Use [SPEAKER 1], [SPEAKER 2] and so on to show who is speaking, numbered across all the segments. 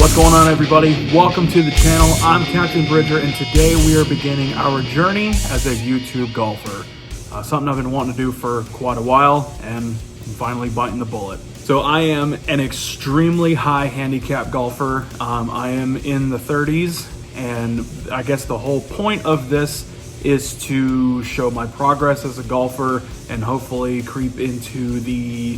[SPEAKER 1] What's going on, everybody? Welcome to the channel. I'm Captain Bridger, and today we are beginning our journey as a YouTube golfer. Something I've been wanting to do for quite a while, and I'm finally biting the bullet. So I am an extremely high handicap golfer. I am in the 30s, and I guess the whole point of this is to show my progress as a golfer and hopefully creep into the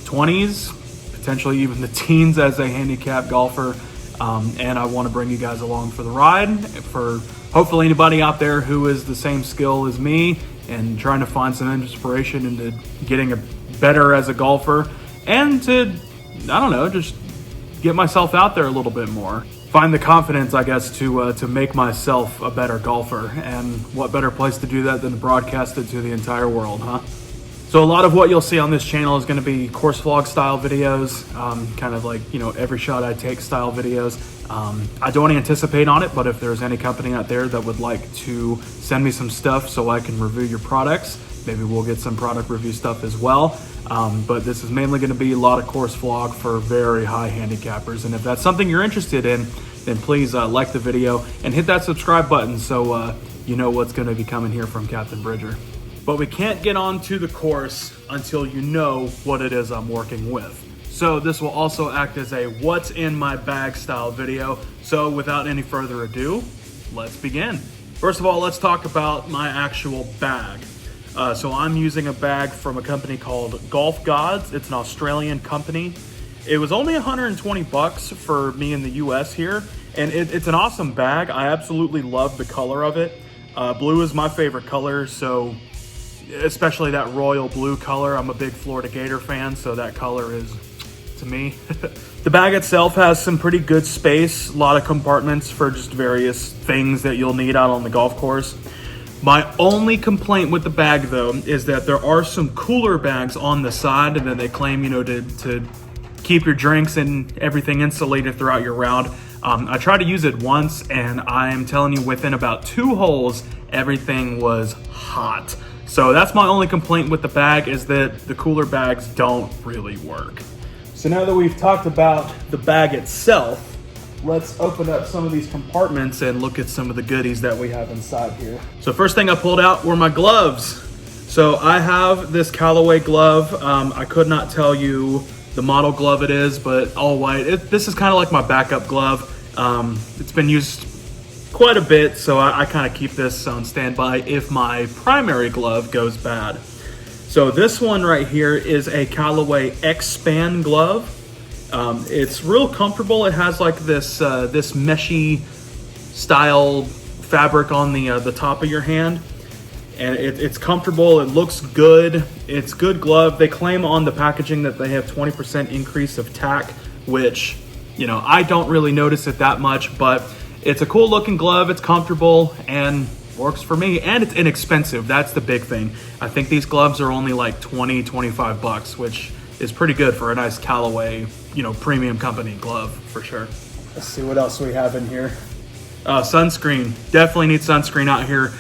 [SPEAKER 1] 20s, potentially even the teens as a handicap golfer. And I want to bring you guys along for the ride, for hopefully anybody out there who is the same skill as me and trying to find some inspiration into getting better as a golfer, and to, I don't know, just get myself out there a little bit more. Find the confidence, I guess, to make myself a better golfer. And what better place to do that than to broadcast it to the entire world, huh? So a lot of what you'll see on this channel is going to be course vlog style videos, kind of like, every shot I take style videos. I don't anticipate on it, but if there's any company out there that would like to send me some stuff so I can review your products, maybe we'll get some product review stuff as well. But this is mainly going to be a lot of course vlog for very high handicappers. And if that's something you're interested in, then please like the video and hit that subscribe button so you know what's going to be coming here from Captain Bridger. But we can't get on to the course until you know what it is I'm working with. So this will also act as a what's in my bag style video. So without any further ado, let's begin. First of all, let's talk about my actual bag. So I'm using a bag from a company called Golf Gods. It's an Australian company. It was only 120 bucks for me in the US here. And it's an awesome bag. I absolutely love the color of it. Blue is my favorite color, so especially that royal blue color. I'm a big Florida Gator fan, so that color is to me. The bag itself has some pretty good space, a lot of compartments for just various things that you'll need out on the golf course. My only complaint with the bag, though, is that there are some cooler bags on the side that they claim, to keep your drinks and everything insulated throughout your round. I tried to use it once, and I'm telling you, within about 2 holes, everything was hot. So that's my only complaint with the bag, is that the cooler bags don't really work. So now that we've talked about the bag itself, let's open up some of these compartments and look at some of the goodies that we have inside here. So first thing I pulled out were my gloves. So I have this Callaway glove. I could not tell you the model glove it is, but all white. This is kind of like my backup glove. It's been used quite a bit, so I kind of keep this on standby if my primary glove goes bad. So this one right here is a Callaway X-Span glove. It's real comfortable. It has like this meshy style fabric on the top of your hand, and it's comfortable. It looks good. It's good glove. They claim on the packaging that they have 20% increase of tack, which, I don't really notice it that much, but it's a cool looking glove. It's comfortable and works for me, and it's inexpensive. That's the big thing. I think these gloves are only like 20-25 bucks, which is pretty good for a nice Callaway, premium company glove for sure. Let's see what else we have in here. Sunscreen. Definitely need sunscreen out here.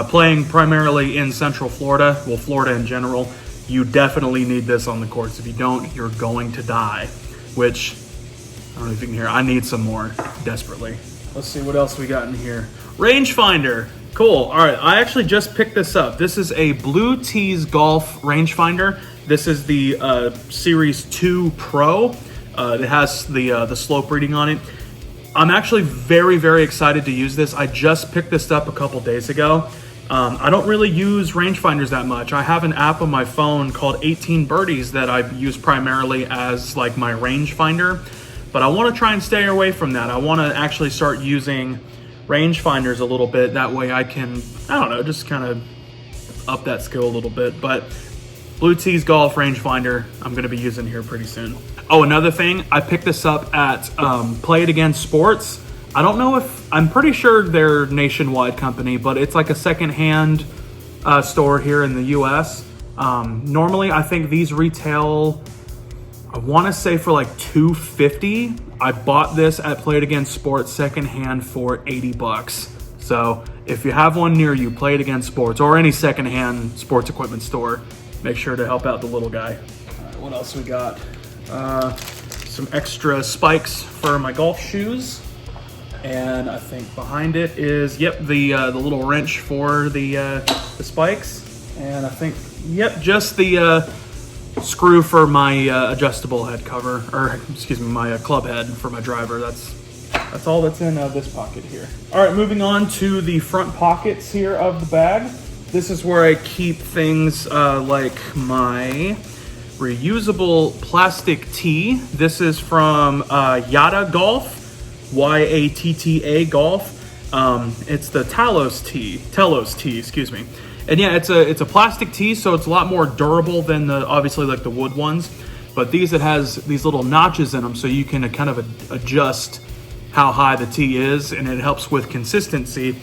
[SPEAKER 1] Playing primarily in Central Florida, well, Florida in general, you definitely need this on the course. If you don't, you're going to die, which, I don't know if you can hear, I need some more desperately. Let's see what else we got in here. Rangefinder. Cool. All right, I actually just picked this up. This is a Blue Tees Golf Rangefinder. This is the Series 2 Pro. It has the slope reading on it. I'm actually very, very excited to use this. I just picked this up a couple days ago. I don't really use rangefinders that much. I have an app on my phone called 18 Birdies that I use primarily as like my rangefinder, but I want to try and stay away from that. I want to actually start using rangefinders a little bit. That way I can, I don't know, just kind of up that skill a little bit. But Blue Tees Golf Rangefinder, I'm going to be using here pretty soon. Oh, another thing, I picked this up at Play It Again Sports. I don't know if, I'm pretty sure they're a nationwide company, but it's like a secondhand store here in the US. Normally, I think these retail, I want to say for like $250. I bought this at Play It Again Sports secondhand for 80 bucks. So if you have one near you, Play It Again Sports or any secondhand sports equipment store, make sure to help out the little guy. All right, what else we got? some extra spikes for my golf shoes. And I think behind it is, yep, the little wrench for the spikes. And I think, yep, just the screw for my adjustable head cover, or excuse me, my club head for my driver. That's all that's in this pocket here. All right, moving on to the front pockets here of the bag. This is where I keep things like my reusable plastic tee. This is from Yatta Golf. YATTA Golf. It's the Telos tee, excuse me. And yeah, it's a plastic tee, so it's a lot more durable than the obviously like the wood ones. But it has these little notches in them, so you can kind of adjust how high the tee is, and it helps with consistency.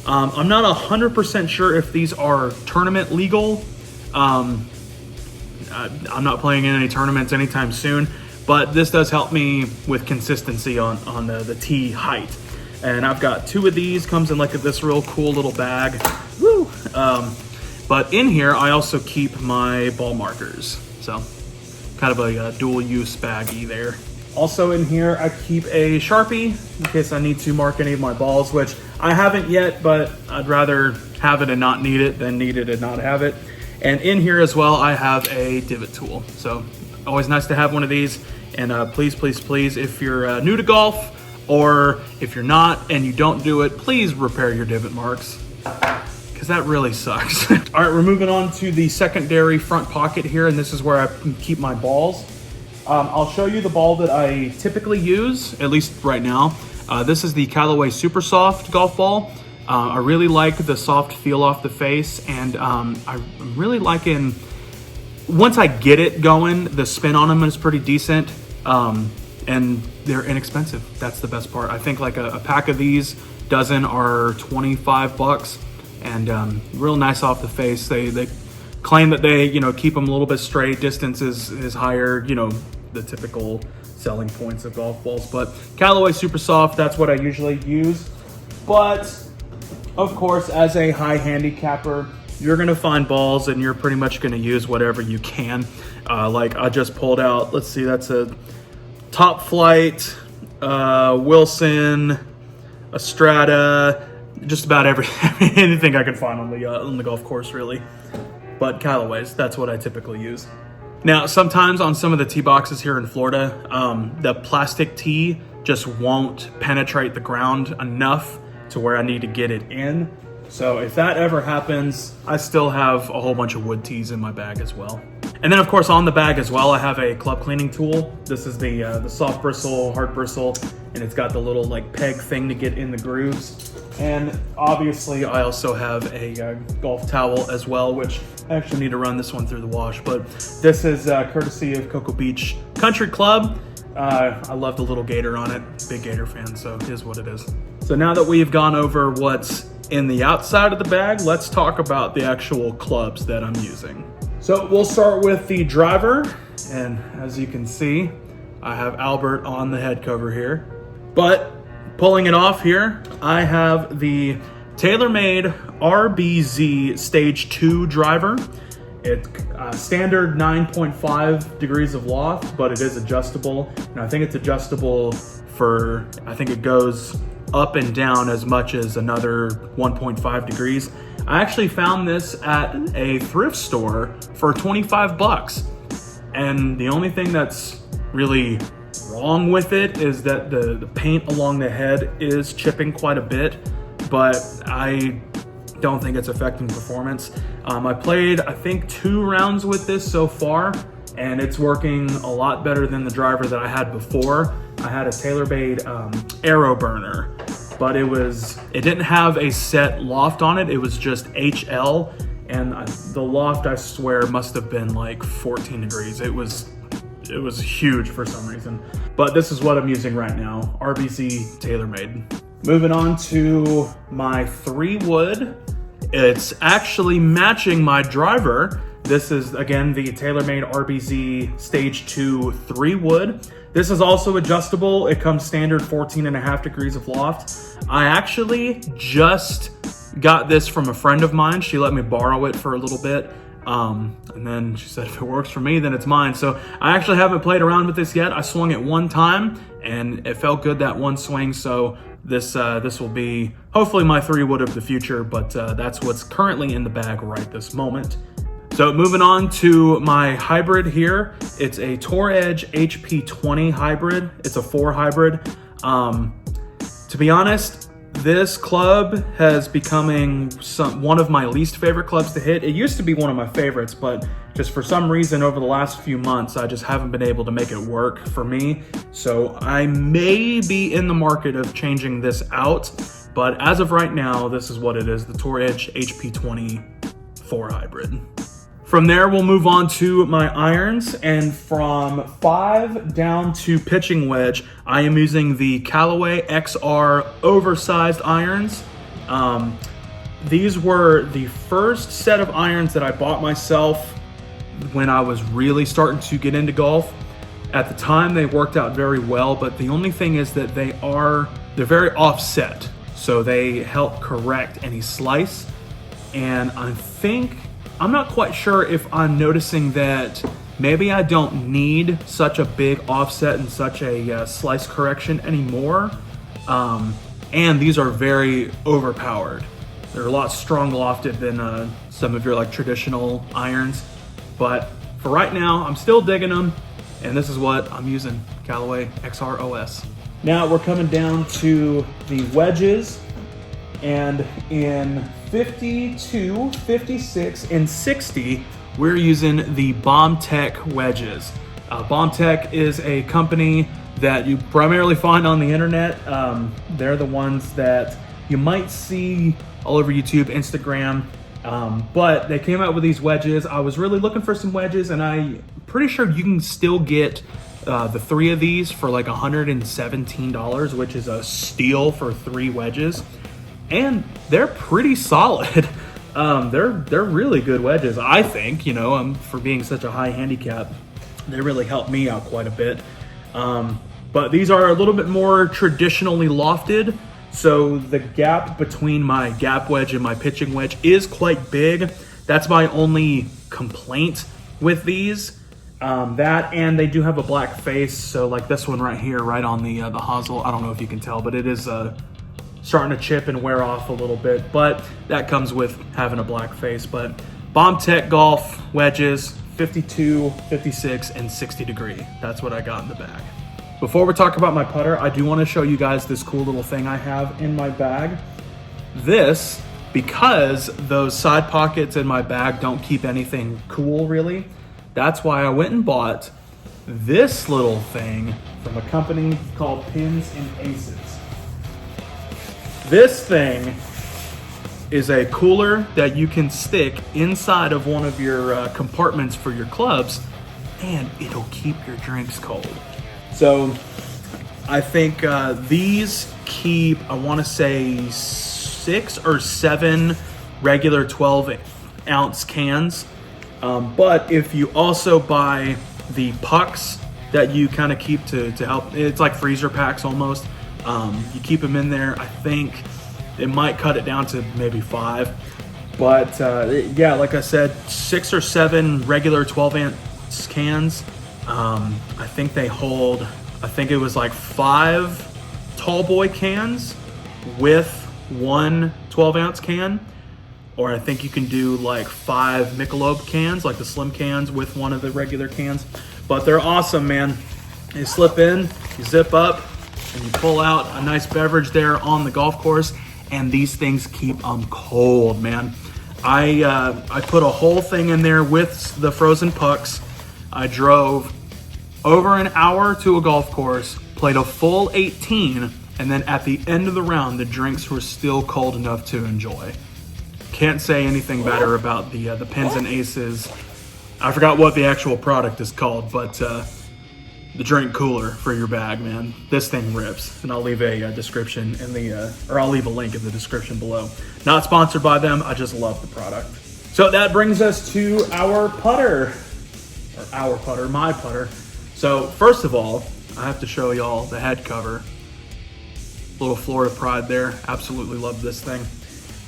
[SPEAKER 1] I'm not 100% sure if these are tournament legal. I'm not playing in any tournaments anytime soon. But this does help me with consistency on the tee height. And I've got 2 of these, comes in like this real cool little bag. Woo! But in here, I also keep my ball markers. So kind of a dual use baggie there. Also in here, I keep a Sharpie in case I need to mark any of my balls, which I haven't yet, but I'd rather have it and not need it than need it and not have it. And in here as well, I have a Divot Tool. So always nice to have one of these. And please, please, please, if you're new to golf, or if you're not and you don't do it, please repair your divot marks, because that really sucks. All right, we're moving on to the secondary front pocket here, and this is where I keep my balls. I'll show you the ball that I typically use, at least right now. This is the Callaway Super Soft golf ball. I really like the soft feel off the face, and I'm really liking, once I get it going, the spin on them is pretty decent. And they're inexpensive. That's the best part. I think like a pack of these dozen are $25, and real nice off the face. They claim that they keep them a little bit straight. Distance is higher. The typical selling points of golf balls. But Callaway Super Soft, that's what I usually use. But of course, as a high handicapper, you're gonna find balls and you're pretty much gonna use whatever you can. Like I just pulled out, let's see, that's a Top Flight, Wilson, a Strata, just about anything I can find on the golf course really. But Callaways, that's what I typically use. Now, sometimes on some of the tee boxes here in Florida, the plastic tee just won't penetrate the ground enough to where I need to get it in. So if that ever happens, I still have a whole bunch of wood tees in my bag as well. And then of course on the bag as well, I have a club cleaning tool. This is the soft bristle, hard bristle, and it's got the little like peg thing to get in the grooves. And obviously I also have a golf towel as well, which I actually need to run this one through the wash, but this is courtesy of Cocoa Beach Country Club. I love the little gator on it, big gator fan, so it is what it is. So now that we've gone over what's in the outside of the bag, let's talk about the actual clubs that I'm using. So we'll start with the driver, and as you can see, I have Albert on the head cover here. But pulling it off here, I have the Taylormade RBZ Stage 2 driver. It's standard 9.5 degrees of loft, but it is adjustable. And I think it's adjustable for, I think it goes up and down as much as another 1.5 degrees. I actually found this at a thrift store for $25. And the only thing that's really wrong with it is that the paint along the head is chipping quite a bit, but I don't think it's affecting performance. I played, I think, 2 rounds with this so far, and it's working a lot better than the driver that I had before. I had a Taylormade Aero Burner, but it didn't have a set loft on it. It was just HL, and the loft, I swear, must have been like 14 degrees. It was huge for some reason. But this is what I'm using right now, RBZ Taylormade. Moving on to my 3-wood. It's actually matching my driver. This is, again, the Taylormade RBZ Stage 2 3-wood. This is also adjustable. It comes standard 14.5 degrees of loft. I actually just got this from a friend of mine. She let me borrow it for a little bit. And then she said, if it works for me, then it's mine. So I actually haven't played around with this yet. I swung it one time and it felt good that one swing. So this will be hopefully my 3-wood of the future, but that's what's currently in the bag right this moment. So moving on to my hybrid here. It's a Tour Edge HP20 hybrid. It's a 4 hybrid. To be honest, this club has becoming one of my least favorite clubs to hit. It used to be one of my favorites, but just for some reason over the last few months, I just haven't been able to make it work for me. So I may be in the market of changing this out, but as of right now, this is what it is, the Tour Edge HP20 4 hybrid. From there, we'll move on to my irons, and from 5 down to pitching wedge, I am using the Callaway XR Oversized irons. These were the first set of irons that I bought myself when I was really starting to get into golf. At the time, they worked out very well, but the only thing is that they're very offset, so they help correct any slice, and I'm not quite sure if I'm noticing that maybe I don't need such a big offset and such a slice correction anymore. And these are very overpowered. They're a lot strong lofted than some of your like traditional irons. But for right now, I'm still digging them. And this is what I'm using, Callaway XR OS. Now we're coming down to the wedges. And in 52, 56, and 60, we're using the Bombtech Wedges. Bombtech is a company that you primarily find on the internet. They're the ones that you might see all over YouTube, Instagram, but they came out with these wedges. I was really looking for some wedges, and I'm pretty sure you can still get the 3 of these for like $117, which is a steal for 3 wedges. And they're pretty solid. They're really good wedges, I think, for being such a high handicap. They really helped me out quite a bit. But these are a little bit more traditionally lofted. So the gap between my gap wedge and my pitching wedge is quite big. That's my only complaint with these. That, and they do have a black face. So like this one right here, right on the hosel. I don't know if you can tell, but it is starting to chip and wear off a little bit, but that comes with having a black face. But Bombtech Golf wedges, 52, 56, and 60 degree. That's what I got in the bag. Before we talk about my putter, I do want to show you guys this cool little thing I have in my bag. This, because those side pockets in my bag don't keep anything cool really, that's why I went and bought this little thing from a company called Pins and Aces. This thing is a cooler that you can stick inside of one of your compartments for your clubs, and it'll keep your drinks cold. So I think these keep, I want to say 6 or 7 regular 12-ounce cans. But if you also buy the pucks that you kind of keep to help, it's like freezer packs almost. You keep them in there. I think it might cut it down to maybe 5. But yeah, like I said, 6 or 7 regular 12-ounce cans. I think they hold, I think it was like 5 tall boy cans with 1 12-ounce can. Or I think you can do like 5 Michelob cans, like the slim cans with one of the regular cans. But they're awesome, man. You slip in, you zip up, and you pull out a nice beverage there on the golf course, and these things keep them cold, man. I put a whole thing in there with the frozen pucks. I drove over an hour to a golf course, played a full 18, and then at the end of the round, the drinks were still cold enough to enjoy. Can't say anything better about the Pins and Aces. I forgot what the actual product is called, but the drink cooler for your bag, man. This thing rips, and I'll leave a description in the, or I'll leave a link in the description below. Not sponsored by them, I just love the product. So that brings us to our putter, or our putter, my putter. So first of all, I have to show y'all the head cover. Little Florida Pride there, absolutely love this thing.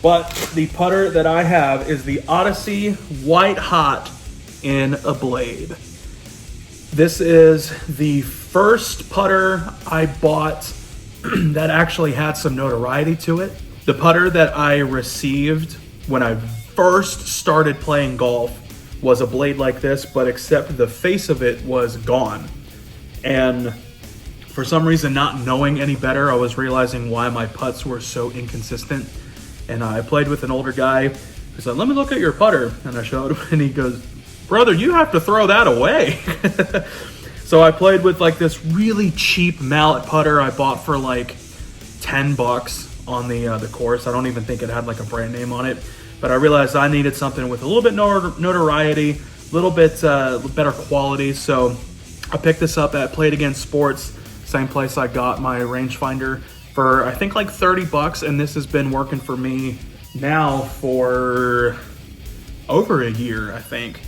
[SPEAKER 1] But the putter that I have is the Odyssey White Hot in a blade. This is the first putter I bought that actually had some notoriety to it. The putter that I received when I first started playing golf was a blade like this, but except the face of it was gone. And for some reason, not knowing any better, I was realizing why my putts were so inconsistent. And I played with an older guy who said, "Let me look at your putter." And I showed him, and he goes, "Brother, you have to throw that away." So I played with like this really cheap mallet putter I bought for like $10 on the course. I don't even think it had like a brand name on it. But I realized I needed something with a little bit notoriety, a little bit better quality. So I picked this up at Play It Again Sports, same place I got my Rangefinder, for I think like $30, and this has been working for me now for over a year, I think.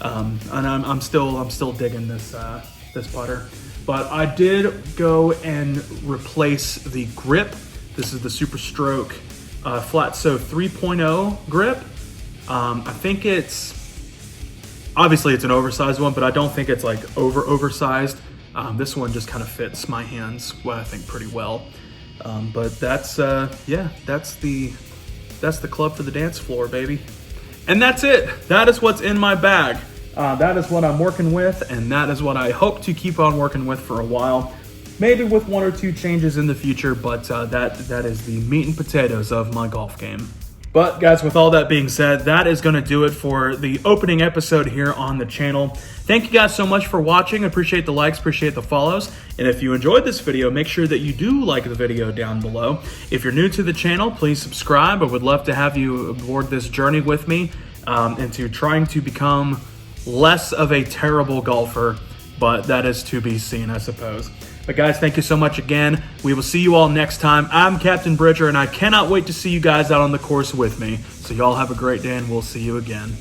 [SPEAKER 1] And I'm still digging this putter. But I did go and replace the grip. This is the Super Stroke Flat So 3.0 grip. I think obviously it's an oversized one, but I don't think it's like oversized. This one just kind of fits my hands, I think, pretty well. But that's the club for the dance floor, baby. And that's it. That is what's in my bag. That is what I'm working with, and that is what I hope to keep on working with for a while. Maybe with 1 or 2 changes in the future, but that is the meat and potatoes of my golf game. But guys, with all that being said, that is going to do it for the opening episode here on the channel. Thank you guys so much for watching. Appreciate the likes, appreciate the follows. And if you enjoyed this video, make sure that you do like the video down below. If you're new to the channel, please subscribe. I would love to have you aboard this journey with me into trying to become less of a terrible golfer, but that is to be seen, I suppose. But guys, thank you so much again. We will see you all next time. I'm Captain Bridger, and I cannot wait to see you guys out on the course with me. So y'all have a great day, and we'll see you again.